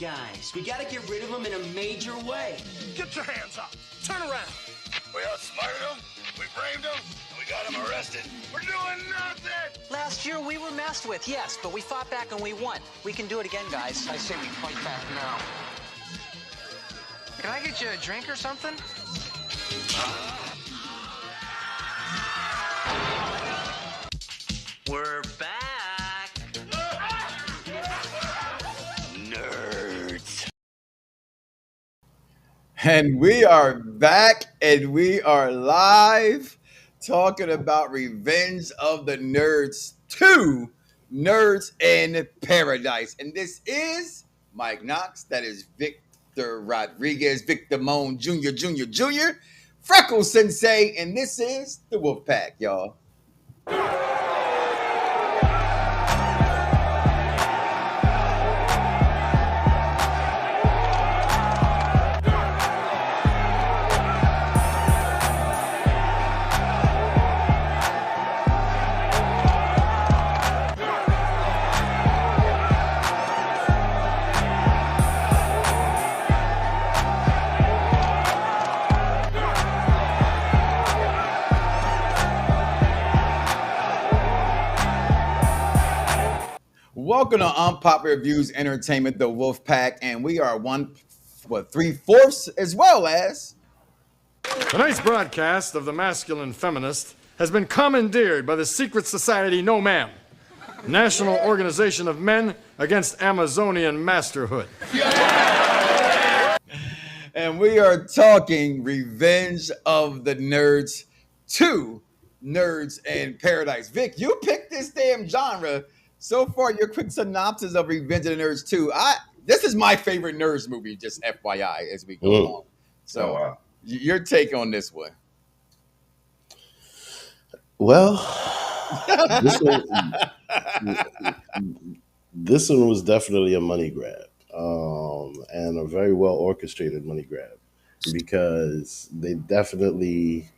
guys. We gotta get rid of them in a major way. Get your hands up. Turn around. We outsmarted them, we framed them, and we got them arrested. We're doing nothing! Last year we were messed with, yes, but we fought back and we won. We can do it again, guys. I say we fight back now. Can I get you a drink or something? We're back. Nerds. And we are back and we are live talking about Revenge of the Nerds 2, Nerds in Paradise. And this is Mike Knox. That is Victor Rodriguez, Victor Moan Jr., Freckles Sensei. And this is the Wolf Pack, y'all. Welcome to Unpopular Reviews Entertainment, the Wolf Pack, and we are 3/4 as well as... Tonight's broadcast of The Masculine Feminist has been commandeered by the secret society No Ma'am, National Organization of Men Against Amazonian Masterhood. And we are talking Revenge of the Nerds 2, Nerds in Paradise. Vic, you picked this damn genre. So far, your quick synopsis of Revenge of the Nerds 2. This is my favorite Nerds movie, just FYI, as we go along. So, your take on this one? Well, this one was definitely a money grab, and a very well orchestrated money grab, because they definitely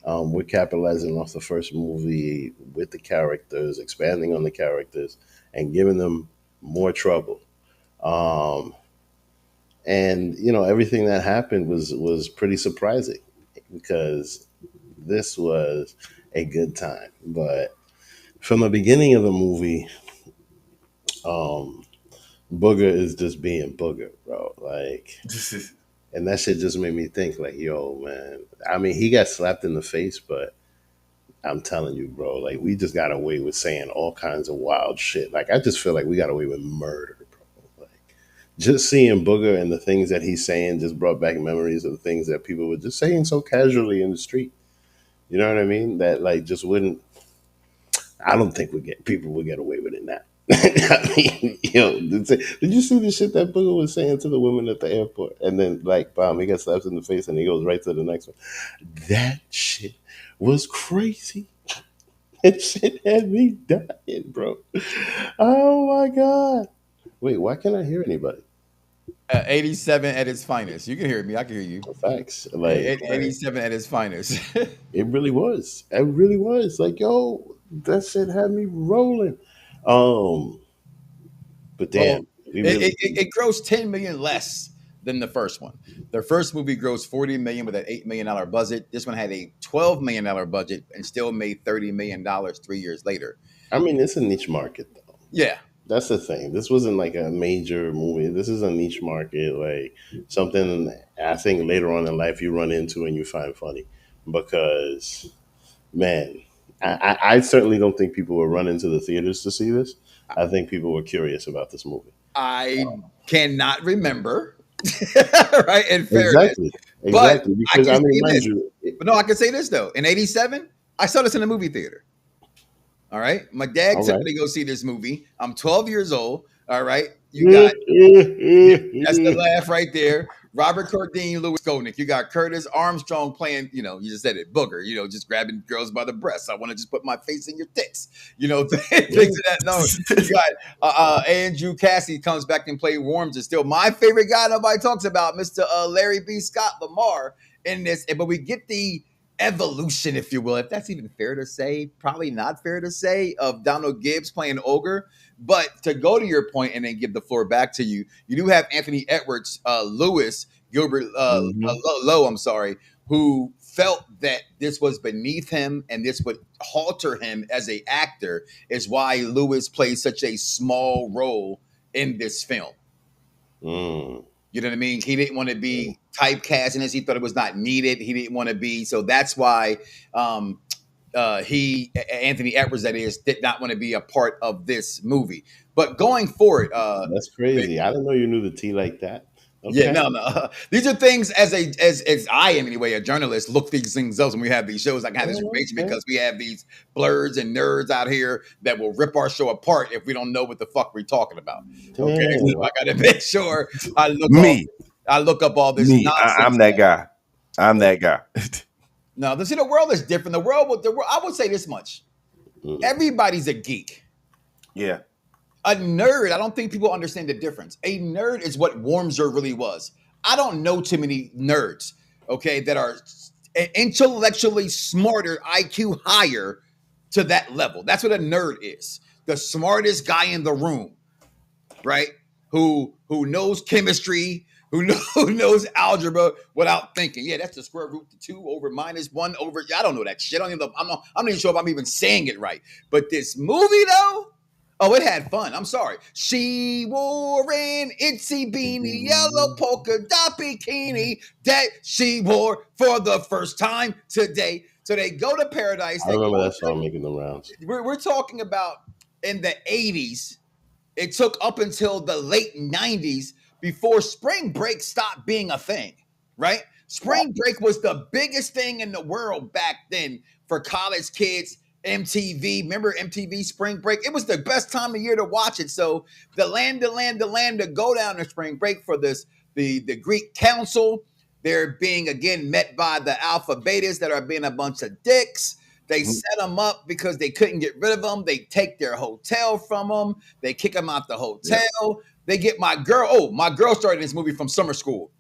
were capitalizing off the first movie with the characters, expanding on the characters, and giving them more trouble. And everything that happened was pretty surprising, because this was a good time. But from the beginning of the movie, Booger is just being Booger, bro. Like, and that shit just made me think, like, yo, man. I mean, he got slapped in the face, but I'm telling you, bro, like, we just got away with saying all kinds of wild shit. Like, I just feel like we got away with murder, bro. Like, just seeing Booger and the things that he's saying just brought back memories of the things that people were just saying so casually in the street. You know what I mean? That, like, just wouldn't. I don't think people would get away with it now. I mean, did you see the shit that Booger was saying to the women at the airport? And then, like, bam, he got slapped in the face and he goes right to the next one. That shit was crazy. That shit had me dying, bro. Oh, my God. Wait, why can't I hear anybody? 87 at its finest. You can hear me. I can hear you. Facts. Like 87 at its finest. It really was. It really was. Like, yo, that shit had me rolling. But damn, it grossed $10 million less than the first one. The first movie grossed $40 million with an $8 million budget. This one had a $12 million budget and still made $30 million 3 years later. I mean, it's a niche market, though. Yeah. That's the thing. This wasn't like a major movie. This is a niche market, like something I think later on in life you run into and you find funny. Because, man, I certainly don't think people will run into the theaters to see this. I think people were curious about this movie. I cannot remember, right? In fairness. Exactly. Because I mean, mind you, but no, I can say this though. In '87, I saw this in a movie theater. All right. My dad took me to go see this movie. I'm 12 years old. All right. You got that's the laugh right there. Robert Corddine, Louis Skolnick. You got Curtis Armstrong playing, you just said it, Booger, just grabbing girls by the breasts. I want to just put my face in your tits, things of that note. You got Andrew Cassidy comes back and play Worms is still my favorite guy nobody talks about, Mr. Larry B. Scott Lamar in this. But we get the evolution, if you will, if that's even fair to say, probably not fair to say, of Donald Gibbs playing Ogre. But to go to your point and then give the floor back to you, you do have Anthony Edwards, Lewis, Gilbert Lowe, I'm sorry, who felt that this was beneath him and this would halter him as an actor, is why Lewis plays such a small role in this film. You know what I mean? He didn't want to be typecast in this. He thought it was not needed. He didn't want to be. So that's why Anthony Edwards, that is, did not want to be a part of this movie. But going forward, that's crazy. I didn't know you knew the tea like that. Okay. Yeah, no. These are things as I am anyway, a journalist, look these things up when we have these shows. I can have this information because we have these blurs and nerds out here that will rip our show apart if we don't know what the fuck we're talking about. Okay, so I gotta make sure I look up all this nonsense. I'm that guy. I'm that guy. No, the world is different. The world, I would say this much: everybody's a geek. Yeah. A nerd, I don't think people understand the difference. A nerd is what Wormser really was. I don't know too many nerds, okay, that are intellectually smarter, IQ higher to that level. That's what a nerd is. The smartest guy in the room, right? Who knows chemistry, who knows algebra without thinking. Yeah, that's the square root of 2 over -1 over. I don't know that shit. I'm not even sure if I'm even saying it right. But this movie, though. Oh, it had fun. I'm sorry. She wore an itsy beanie yellow polka dot bikini that she wore for the first time today. So they go to paradise. I remember that song making the rounds. We're talking about in the 80s. It took up until the late 90s before spring break stopped being a thing, right? Spring break was the biggest thing in the world back then for college kids. MTV, remember MTV Spring Break? It was the best time of year to watch it. So the land to go down to spring break for this, the Greek council, they're being again met by the alpha betas that are being a bunch of dicks. They set them up because they couldn't get rid of them. They take their hotel from them. They kick them out the hotel. Yeah. They get my girl. Oh, my girl started this movie from summer school.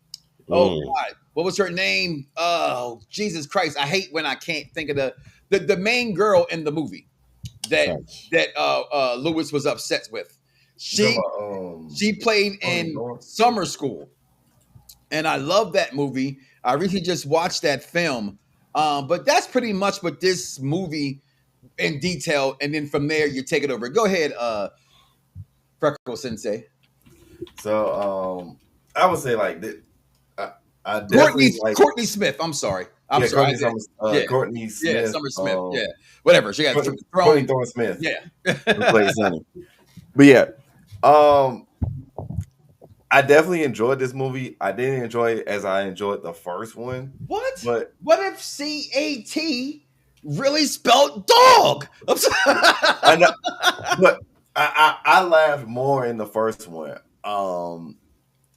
Oh God, what was her name? Oh, Jesus Christ. I hate when I can't think of the main girl in the movie that Lewis was upset with. She played in Summer School, and I love that movie. I recently just watched that film, but that's pretty much what this movie in detail. And then from there, you take it over. Go ahead, Freckle Sensei. So I would say like that. I definitely Courtney Smith. I'm sorry. I'm sorry. Courtney Smith. Yeah, Summer Smith. Whatever. She got Courtney Thorne Smith. Yeah. Who plays Sonny. But yeah, I definitely enjoyed this movie. I didn't enjoy it as I enjoyed the first one. What? But what if CAT really spelled dog? I know, but I laughed more in the first one.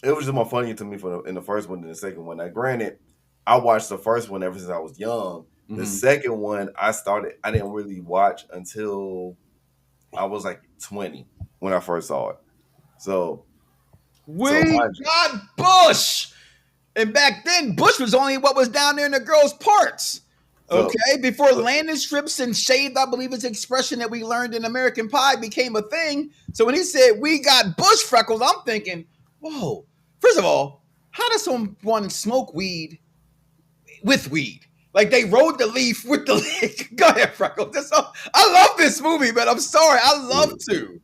It was just more funny to me in the first one than the second one. Now, granted, I watched the first one ever since I was young. The second one, I didn't really watch until I was like 20 when I first saw it. So we got Bush. And back then, Bush was only what was down there in the girls' parts. Okay, before landing strips and shaved, I believe it's expression that we learned in American Pie became a thing. So when he said, we got Bush freckles, I'm thinking, whoa. First of all, how does someone smoke weed with weed? Like they rode the leaf with the leaf. Go ahead, Freckles. I love this movie, but I'm sorry. I love to.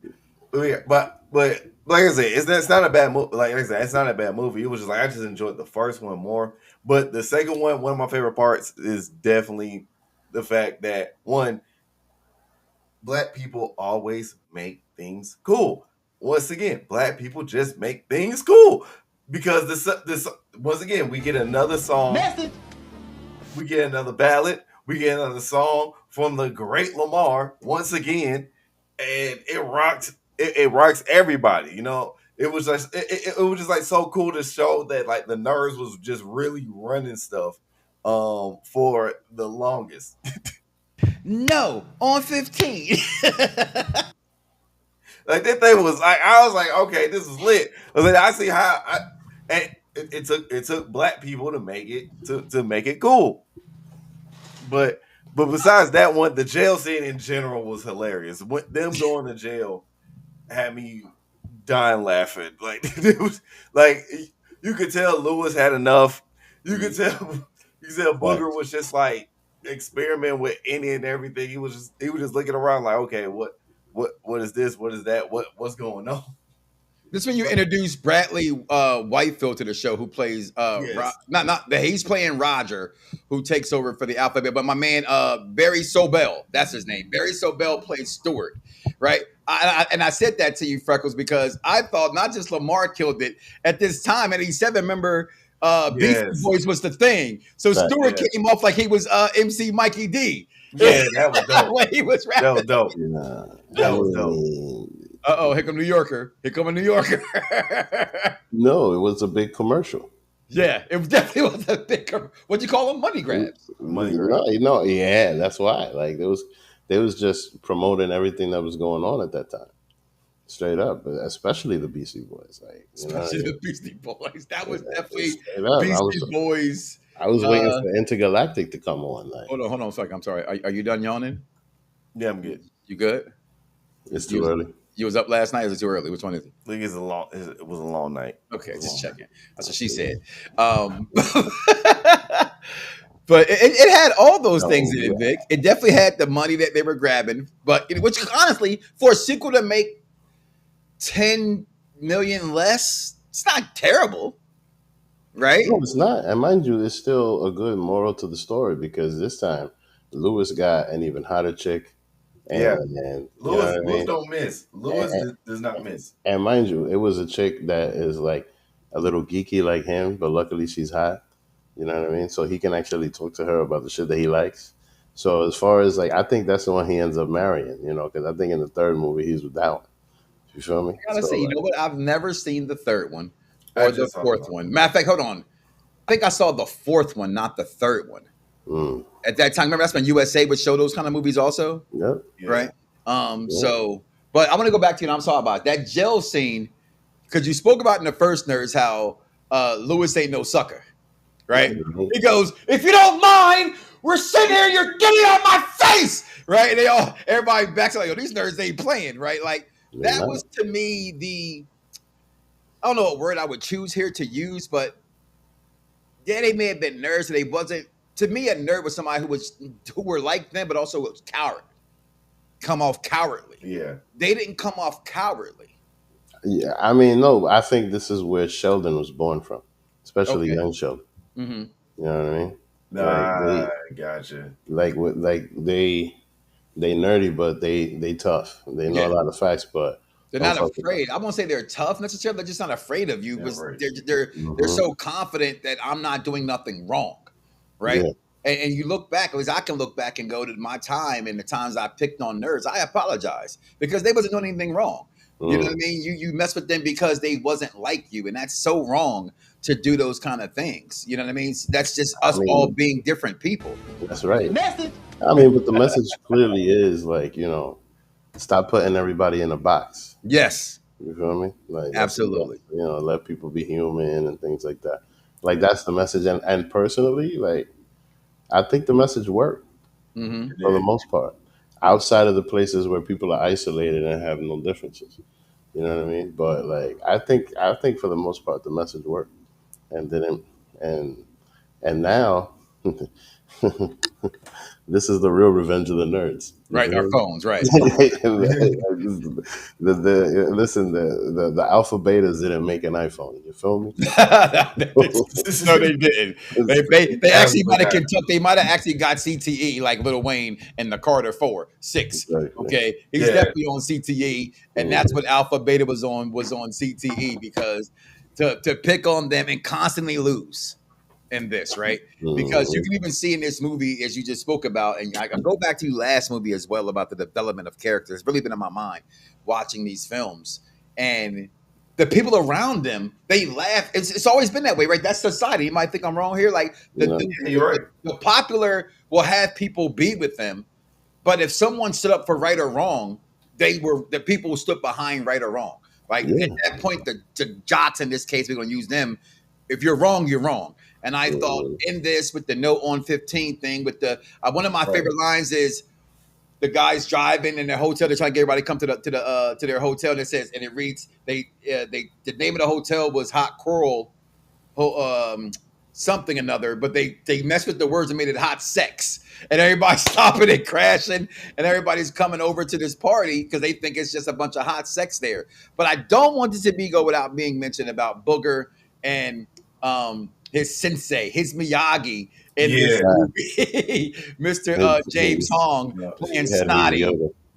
But like I said, it's not a bad movie. Like I said, it's not a bad movie. It was just like I just enjoyed the first one more. But the second one of my favorite parts is definitely the fact that one, Black people always make things cool. Once again, Black people just make things cool. Because this once again, we get another song, we get another ballad, we get another song from the great Lamar once again, and it rocks. It rocks everybody. You know, it was just it was just like so cool to show that like the Nerds was just really running stuff for the longest. No, on 15. Like that thing was like I was like, okay, this is lit. I see how it took Black people to make it cool. But besides that one, the jail scene in general was hilarious. Them going to jail had me dying laughing. Like it was like you could tell Lewis had enough. You could tell Booger was just like experimenting with any and everything. He was just looking around like, okay, what is this? What is that? What's going on? This is when you introduce Bradley Whitefield to the show, who plays he's playing Roger, who takes over for the alphabet. But my man Barry Sobel, that's his name. Barry Sobel plays Stewart, right? I said that to you, Freckles, because I thought not just Lamar killed it at this time at 87. Remember, Beastie Boys was the thing, so Stewart came off like he was MC Mikey D. Yeah, that was dope. When he was rapping. That was dope. That was dope. Here come New Yorker. Here come a New Yorker. No, it was a big commercial. Yeah, it definitely was a big. What do you call them? Money grabs. Money grabs. No, yeah, that's why. Like they was just promoting everything that was going on at that time, straight up. But especially the Beastie Boys, like especially the Beastie Boys. That was definitely Beastie Boys. I was waiting for Intergalactic to come on. Like, hold on a second. I'm sorry. Are you done yawning? Yeah, I'm good. You good? It's too early. You was up last night, or was it too early? Which one is it? I think it was a long night. Okay, just checking. That's what she said. But it had all those things in it, Vic. It definitely had the money that they were grabbing. But which honestly, for a sequel to make 10 million less, it's not terrible. Right? No, it's not. And mind you, there's still a good moral to the story, because this time Lewis got an even hotter chick. And Lewis don't miss. Lewis does not miss. And mind you, it was a chick that is like a little geeky like him, but luckily she's hot. You know what I mean? So he can actually talk to her about the shit that he likes. So as far as like, I think that's the one he ends up marrying, you know, because I think in the third movie he's with that one. You feel me? I gotta say, you know what? I've never seen the third one or the fourth one. Matter of fact, hold on. I think I saw the fourth one, not the third one. At that time, remember that's when USA would show those kind of movies also? Yep. Right? So, but I want to go back to you, and I'm sorry about that jail scene, because you spoke about in the first Nerds how Lewis ain't no sucker, right? He goes, if you don't mind, we're sitting here, you're getting on my face, right? And everybody backs up like, oh, these nerds ain't playing, right? Like, that was to me I don't know what word I would choose here to use, but yeah, they may have been nerds, but they wasn't. To me, a nerd was somebody who were like them, but also was come off cowardly. Yeah, they didn't come off cowardly. Yeah, I mean, no, I think this is where Sheldon was born from, especially young Sheldon. Mm-hmm. You know what I mean? Nah, gotcha. Like they nerdy, but they tough. They know a lot of facts, but they're not afraid. I won't say they're tough necessarily. They're just not afraid of you. They're so confident that I'm not doing nothing wrong. Right. Yeah. And you look back, at least I can look back and go to my time and the times I picked on nerds. I apologize because they wasn't doing anything wrong. You know what I mean? You mess with them because they wasn't like you. And that's so wrong to do those kind of things. You know what I mean? That's just us all being different people. That's right. Message. I mean, but the message clearly is like, you know, stop putting everybody in a box. Yes. You feel me? Like, absolutely. You know, let people be human and things like that. Like, that's the message. And personally, like, I think the message worked for the most part. Outside of the places where people are isolated and have no differences. You know what I mean? But, like, I think for the most part, the message worked. And then, and now, this is the real revenge of the nerds. Right, our phones, right. The alpha betas didn't make an iPhone. You feel me? No, they didn't. They actually might have They might have actually got CTE like Lil Wayne and the Carter 4, 6. Exactly. Okay, he's definitely on CTE, and that's what Alpha Beta was on CTE, because to pick on them and constantly lose in this, right? Because you can even see in this movie, as you just spoke about, and I go back to last movie as well about the development of characters. It's really been in my mind watching these films, and the people around them, they laugh. It's always been that way, right? That's society. You might think I'm wrong here. Like the popular will have people be with them, but if someone stood up for right or wrong, the people stood behind right or wrong. Like at that point, the jocks in this case, we're going to use them. if you're wrong, you're wrong. And I thought in this with the no on 15 thing, with the one of my favorite lines is the guys driving in their hotel. They're trying to get everybody to come to their hotel. And it says, and it reads, the name of the hotel was Hot Coral, something another, but they messed with the words and made it Hot Sex. And everybody's stopping and crashing, and everybody's coming over to this party because they think it's just a bunch of hot sex there. But I don't want this to go without being mentioned about Booger and his sensei, his Miyagi in this movie, Mr. James Hong playing Snotty.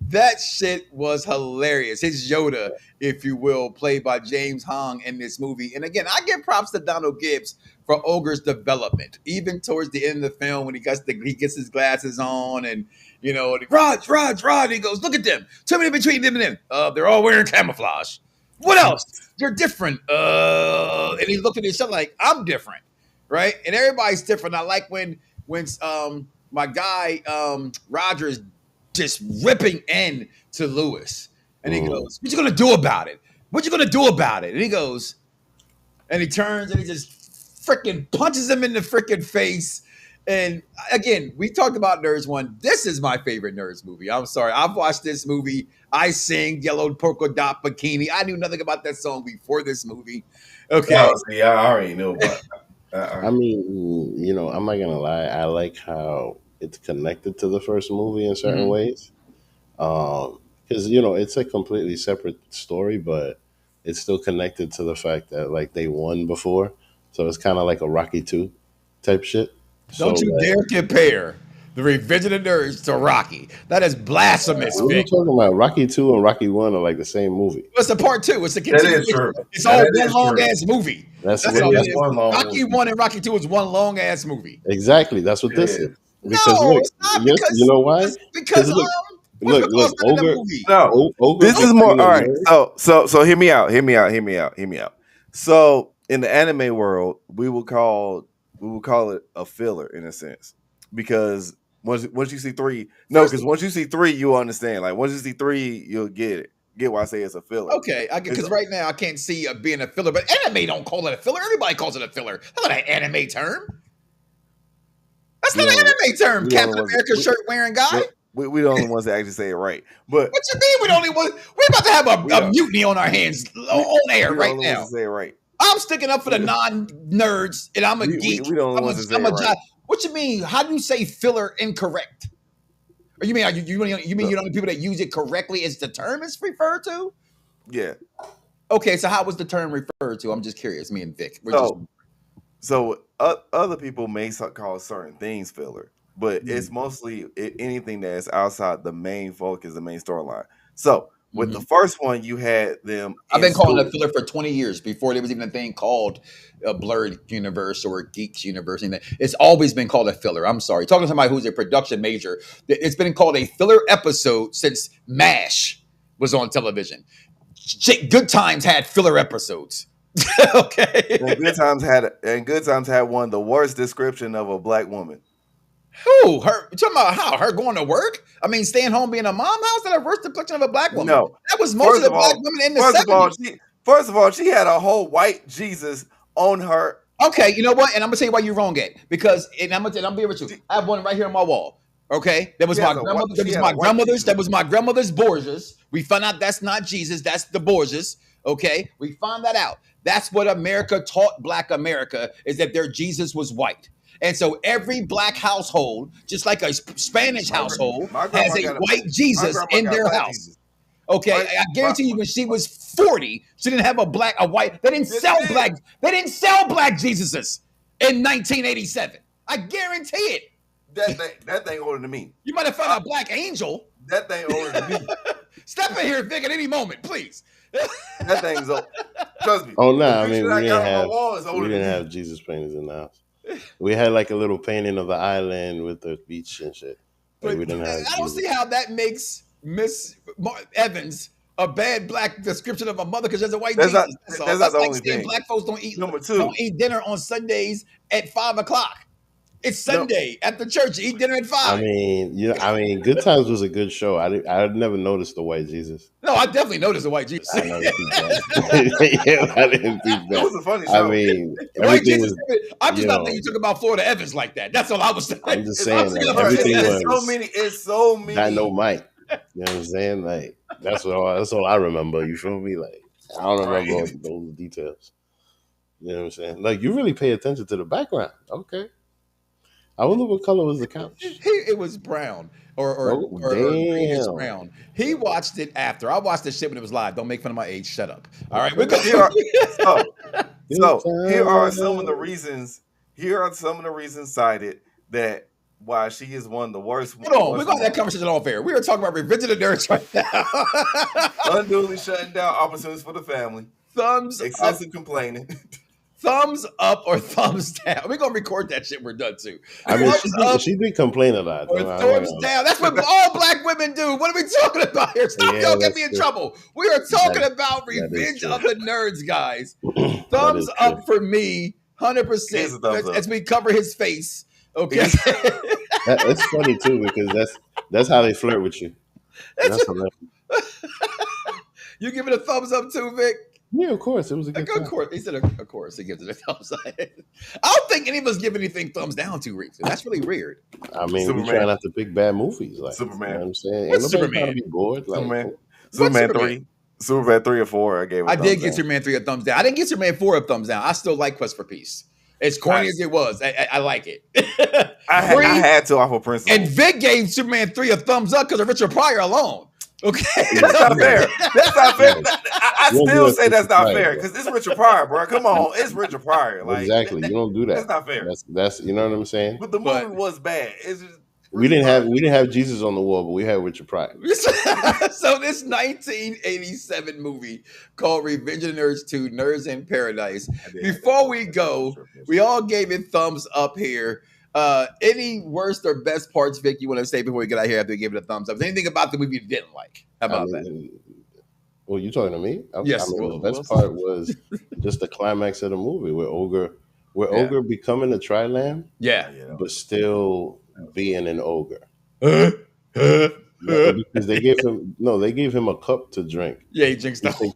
That shit was hilarious. His Yoda, if you will, played by James Hong in this movie. And again, I give props to Donald Gibbs for Ogre's development. Even towards the end of the film, when he gets his glasses on, and Raj, he goes, look at them. Tell me between them and them. They're all wearing camouflage. What else? They're different. And he looked at himself like, I'm different, right? And everybody's different. I like when my guy Roger is just ripping in to Lewis, and he goes, "What you gonna do about it? What you gonna do about it?" And he goes, and he turns and he just freaking punches him in the freaking face. And again, we talked about Nerds 1. This is my favorite Nerds movie. I'm sorry, I've watched this movie. I sing Yellow Polka Dot Bikini. I knew nothing about that song before this movie. Okay, I already know about it. I mean, I'm not gonna lie. I like how it's connected to the first movie in certain ways, because it's a completely separate story, but it's still connected to the fact that like they won before, so it's kind of like a Rocky 2 type shit. Don't you dare compare the Revenge of the Nerds to Rocky. That is blasphemous. What are you talking about? Rocky 2 and Rocky 1 are like the same movie. It's a part 2. It's a continuation. It's all one long ass movie. That's all it is. Rocky 1 and Rocky 2 is one long ass movie. Exactly. That's what this is. Because no, look, it's not yes, because, you know why? Because look, Ogre. No, Ogre this is more. All right. So hear me out. Hear me out. So in the anime world, we will call it a filler in a sense, because once you see 3, because once you see 3, you'll understand. Like once you see 3, you'll get it. Get why I say it's a filler. Okay, I get, because right now I can't see being a filler, but anime don't call it a filler. Everybody calls it a filler. That's not an anime term. That's not an anime term. Captain America shirt wearing guy. We the only ones that actually say it right. But what you mean we the only ones? We're about to have a mutiny on our hands on air right now. Say it right. I'm sticking up for the non-nerds, and I'm a geek. We the only ones that say it right. What you mean? How do you say filler incorrect? Or you mean you're the only people that use it correctly as the term is referred to? Yeah. Okay, so how was the term referred to? I'm just curious. Me and Vic. So other people may call certain things filler, but it's mostly anything that's outside the main focus, the main storyline. So with the first one, you had them. I've been calling it a filler for 20 years before there was even a thing called a blurred universe or geeks universe. It's always been called a filler. I'm sorry. Talking to somebody who's a production major, it's been called a filler episode since MASH was on television. Good Times had filler episodes. Okay. And Good Times had one of the worst description of a black woman. Who? Her? You talking about how? Her going to work? I mean, staying home being a mom? How's that a worst depiction of a black woman? No. That was most of the black women in the 70s. First of all, she had a whole white Jesus on her. Okay, you know what? And I'm going to tell you why you're wrong at. Because, and I'm being with you. I have one right here on my wall. Okay? That was my grandmother's. That was my grandmother's Borgias. We found out that's not Jesus. That's the Borgias. Okay? We found that out. That's what America taught Black America, is that their Jesus was white. And so every black household, just like a Spanish household, has a white Jesus in their house. Jesus. Okay, I guarantee you, when she was 40, she didn't have a white. They didn't sell black Jesuses in 1987. I guarantee it. That thing older than me. You might have found a black angel. That thing older than me. Step in here, Vic, at any moment, please. That thing's old. Trust me. Oh no, I mean we didn't have Jesus paintings in the house. We had like a little painting of the island with the beach and shit. But we didn't have. I don't see how that makes Miss Evans a bad black description of a mother because there's a white Jesus. That's not the only thing. Black folks don't eat dinner on Sundays at 5:00. It's Sunday at the church. Eat dinner at 5. I mean, Good Times was a good show. I never noticed the white Jesus. No, I definitely noticed the white Jesus. I never peeped that. Yeah, I didn't peep that. It was a funny show. I mean, White everything Jesus. was. I'm just not thinking you talk about Florida Evans like that. That's all I was saying. I'm just saying, like, It's everything was. so many. Not no Mike. You know what I'm saying? Like that's all I remember. You feel me? Like I don't remember all those details. You know what I'm saying? Like you really pay attention to the background. Okay. I wonder what color was the couch. It was brown or greenish brown. He watched it after. I watched the shit when it was live. Don't make fun of my age. Shut up. All right, we're going. So here are some of the reasons. Here are some of the reasons cited that why she is one of the worst. Hold on, we got that conversation off air. We were talking about Revenge of the Nerds right now. Unduly shutting down opportunities for the family. Excessive complaining. Thumbs up or thumbs down. We're gonna record that shit. We're done too. I mean, she did complain a lot. Or thumbs down. That's what all black women do. What are we talking about here? Stop! Don't get me in trouble. We are talking about Revenge of the Nerds, guys. Thumbs up for me, 100%. As we cover his face. Okay. It's funny too because that's how they flirt with you. That's hilarious. You give it a thumbs up too, Vic? Yeah, of course. It was a good time. Of course. He said, of course, he gives it a thumbs up. I don't think any of us give anything thumbs down to recently. That's really weird. I mean, we try not to pick bad movies. Like Superman. You know what I'm saying? What's Ain't nobody Superman? trying to be bored. Like, Superman 3. Superman 3 or 4, I did get Superman 3 a thumbs down. I didn't get Superman 4 a thumbs down. I still like Quest for Peace. As corny as it was, I like it. I had to off of principle. And Vic gave Superman 3 a thumbs up because of Richard Pryor alone. Okay. That's not fair. That's not fair. I still say that's not fair because it's Richard Pryor, bro. Come on. It's Richard Pryor. Like, exactly. You don't do that. That's not fair. That's you know what I'm saying? But the movie was bad. It's just we didn't have Jesus on the wall, but we had Richard Pryor. So this 1987 movie called Revenge of the Nerds 2, Nerds in Paradise. Before we go, we all gave it thumbs up here. Any worst or best parts, Vic, you want to say before we get out here after we give it a thumbs up? Is anything about the movie you didn't like? How about that? Well, you talking to me? Yes. The best part was just the climax of the movie where Ogre becoming a tri-lamb. Yeah. But still being an ogre. Because they gave him a cup to drink. Yeah, he drinks the whole.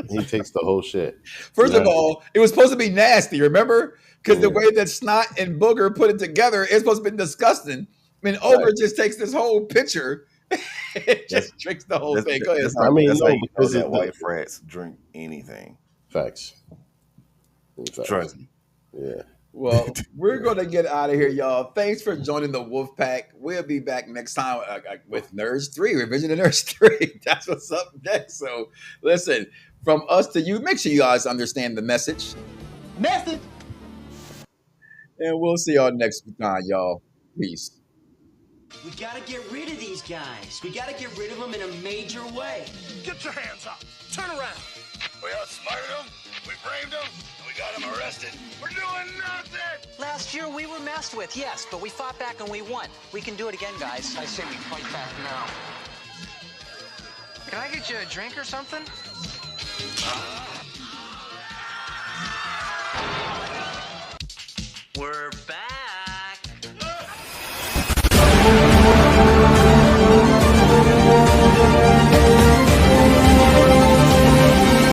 He takes the whole shit. First of all, it was supposed to be nasty, remember? Because the way that Snot and Booger put it together, it's supposed to be disgusting. I mean, Ogre just takes this whole picture, just drinks the whole thing. Go ahead. Because that white frats drink anything. Facts. Trust me. Yeah. Well, we're going to get out of here, y'all. Thanks for joining the Wolf Pack. We'll be back next time with Nerds 3, Revenge of the Nerds 3. That's what's up next. So, listen, from us to you, make sure you guys understand the message. Message! And we'll see y'all next time, y'all. Peace. We gotta get rid of these guys. We gotta get rid of them in a major way. Get your hands up. Turn around. We outsmarted them, we framed them, and we got them arrested. We're doing nothing. Last year we were messed with, yes, but we fought back and we won. We can do it again, guys. I say we fight back now. Can I get you a drink or something? We're back.